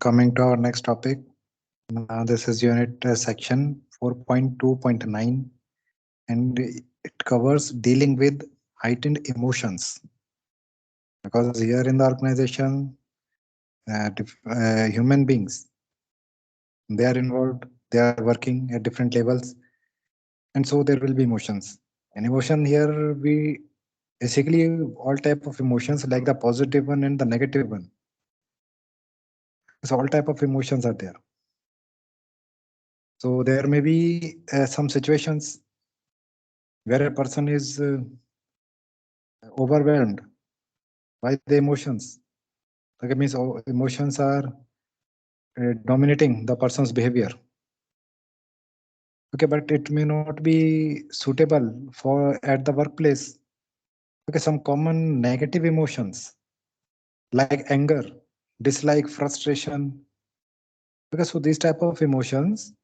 Coming to our next topic, this is unit section 4.2.9, and it covers dealing with heightened emotions. Because here in the organization, human beings, they are involved, they are working at different levels, and so there will be emotions. And emotion here, we basically all type of emotions, like the positive one and the negative one. So all type of emotions are there. So there may be some situations where a person is overwhelmed by the emotions. Okay, means emotions are dominating the person's behavior. Okay, but it may not be suitable for at the workplace. Okay, some common negative emotions like anger, dislike, frustration. Okay, so these type of emotions,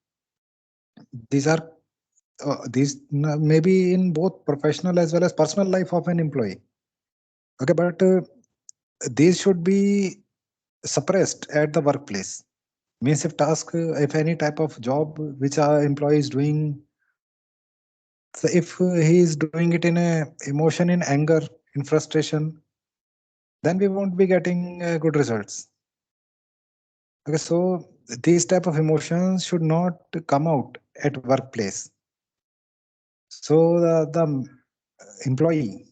these are maybe in both professional as well as personal life of an employee. Okay, but these should be suppressed at the workplace. Means if any type of job which our employee is doing, so if he is doing it in a emotion, in anger, in frustration, then we won't be getting good results. Okay, so these type of emotions should not come out at workplace. So the employee,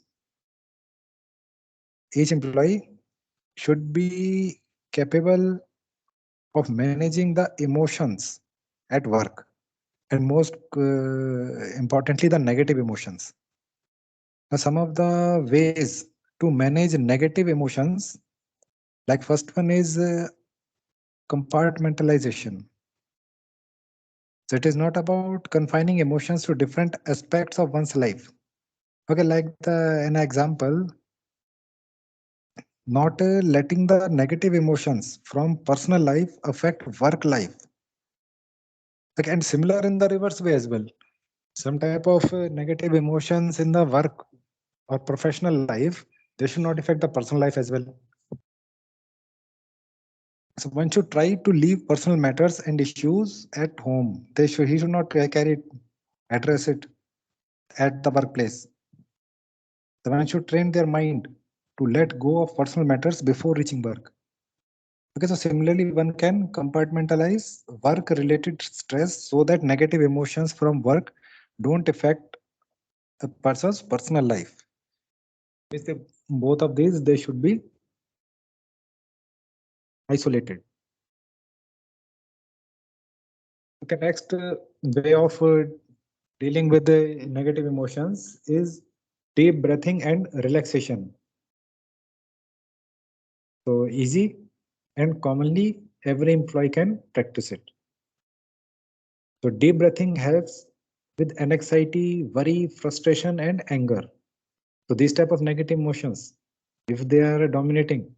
each employee should be capable of managing the emotions at work, and most importantly the negative emotions. Now, some of the ways to manage negative emotions, like first one is compartmentalization. So it is not about confining emotions to different aspects of one's life. Okay, like an example, not letting the negative emotions from personal life affect work life. Okay, and similar in the reverse way as well. Some type of negative emotions in the work or professional life, they should not affect the personal life as well. So one should try to leave personal matters and issues at home. He should not address it at the workplace. The one should train their mind to let go of personal matters before reaching work. Okay, so similarly, one can compartmentalize work-related stress so that negative emotions from work don't affect a person's personal life. Both of these, they should be isolated. Okay, next way of dealing with the negative emotions is deep breathing and relaxation. So easy and commonly every employee can practice it. So deep breathing helps with anxiety, worry, frustration, and anger. So these type of negative emotions, if they are dominating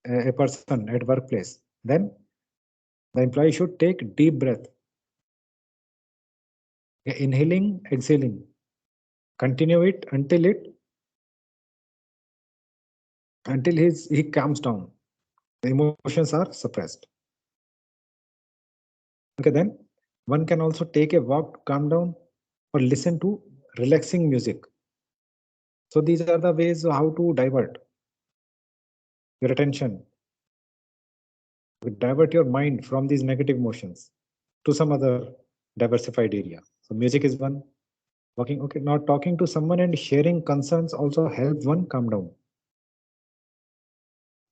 a person at workplace, then the employee should take deep breath, inhaling, exhaling. Continue it until he calms down. The emotions are suppressed. Okay, then one can also take a walk to calm down or listen to relaxing music. So these are the ways how to divert your attention, divert your mind from these negative emotions to some other diversified area. So music is one. Walking, okay, now talking to someone and sharing concerns also help one calm down.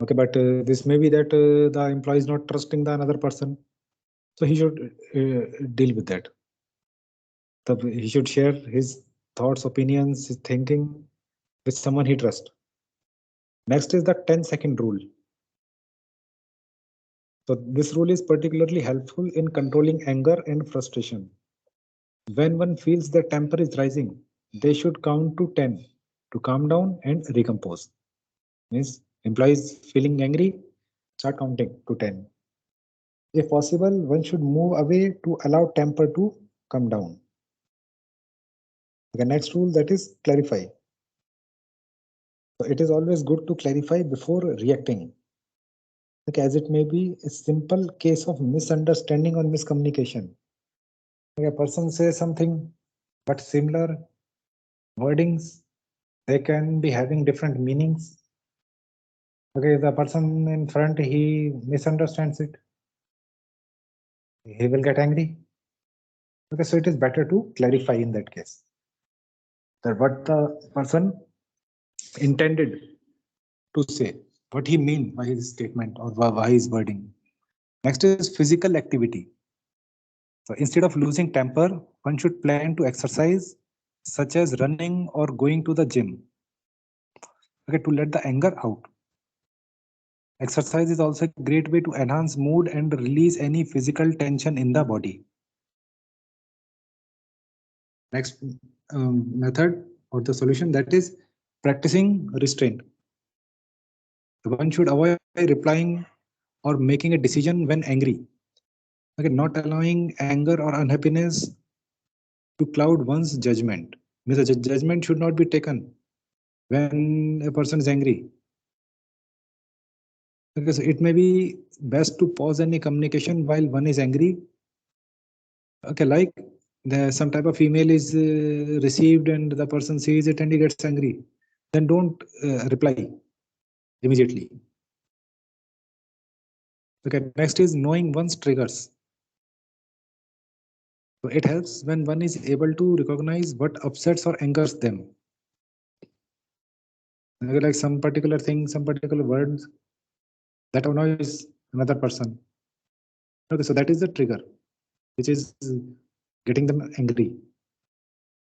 Okay, but this may be that the employee is not trusting the another person, so he should deal with that. He should share his thoughts, opinions, his thinking with someone he trusts. Next is the 10-second rule. So this rule is particularly helpful in controlling anger and frustration. When one feels the temper is rising, they should count to 10 to calm down and recompose. Means employees feeling angry, start counting to 10. If possible, one should move away to allow temper to come down. The next rule, that is clarify. So it is always good to clarify before reacting. Like as it may be a simple case of misunderstanding or miscommunication. Like a person says something, but similar wordings, they can be having different meanings. Okay, the person in front, he misunderstands it. He will get angry. Okay, so it is better to clarify in that case that what the person intended to say, what he mean by his statement or by his wording. Next is physical activity. So instead of losing temper, one should plan to exercise, such as running or going to the gym. Okay, to let the anger out. Exercise is also a great way to enhance mood and release any physical tension in the body. Next method or the solution, that is practicing restraint. One should avoid replying or making a decision when angry. Okay, not allowing anger or unhappiness to cloud one's judgment. Means the judgment should not be taken when a person is angry. Because it may be best to pause any communication while one is angry. Okay, like some type of email is received and the person sees it and he gets angry. Then don't reply immediately. Okay, next is knowing one's triggers. So it helps when one is able to recognize what upsets or angers them. Okay, like some particular thing, some particular words that annoys another person. Okay, so that is the trigger, which is getting them angry.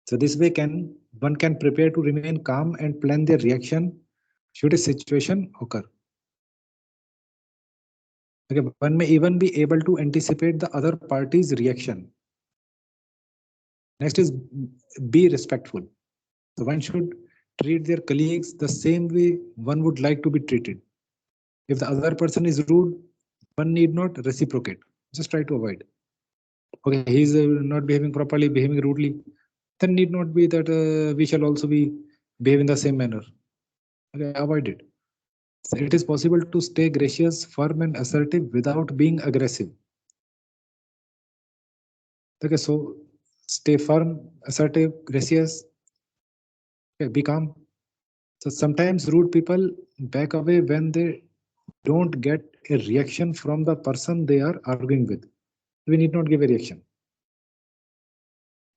So this way can one can prepare to remain calm and plan their reaction should a situation occur. Okay, one may even be able to anticipate the other party's reaction. Next is be respectful. So one should treat their colleagues the same way one would like to be treated. If the other person is rude, one need not reciprocate. Just try to avoid. Okay, he is not behaving properly, behaving rudely. Then need not be that we shall also be behave in the same manner. Okay, avoid it. So it is possible to stay gracious, firm, and assertive without being aggressive. Okay, so stay firm, assertive, gracious. Okay, be calm. So sometimes rude people back away when they don't get a reaction from the person they are arguing with. We need not give a reaction.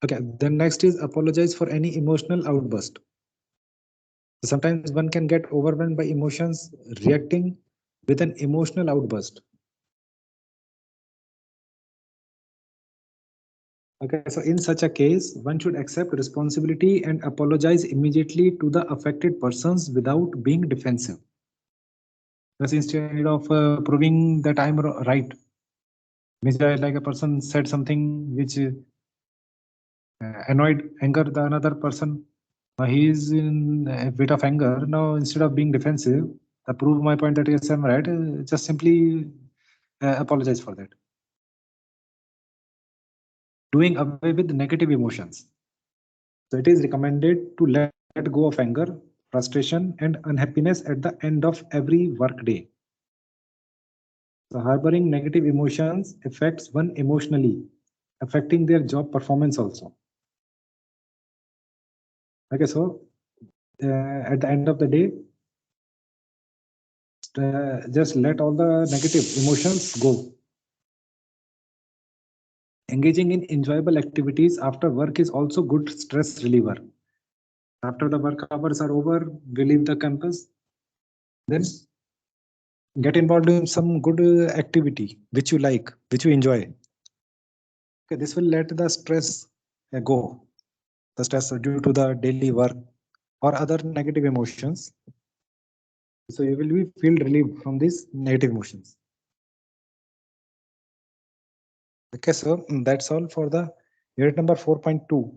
Okay, then next is apologize for any emotional outburst. Sometimes one can get overwhelmed by emotions, reacting with an emotional outburst. Okay, so in such a case, one should accept responsibility and apologize immediately to the affected persons without being defensive. Thus, instead of proving that I'm right, means like a person said something which annoyed, anger the another person. He is in a bit of anger. Now, instead of being defensive, to prove my point that yes, I'm right, just simply apologize for that. Doing away with negative emotions. So it is recommended to let go of anger, frustration, and unhappiness at the end of every work day. So harboring negative emotions affects one emotionally, affecting their job performance also. Okay, so at the end of the day, just let all the negative emotions go. Engaging in enjoyable activities after work is also good stress reliever. After the work hours are over, we leave the campus, then get involved in some good activity which you like, which you enjoy. Okay, this will let the stress go, the stress due to the daily work or other negative emotions. So you will be feel relieved from these negative emotions. Okay, so that's all for the unit number 4.2.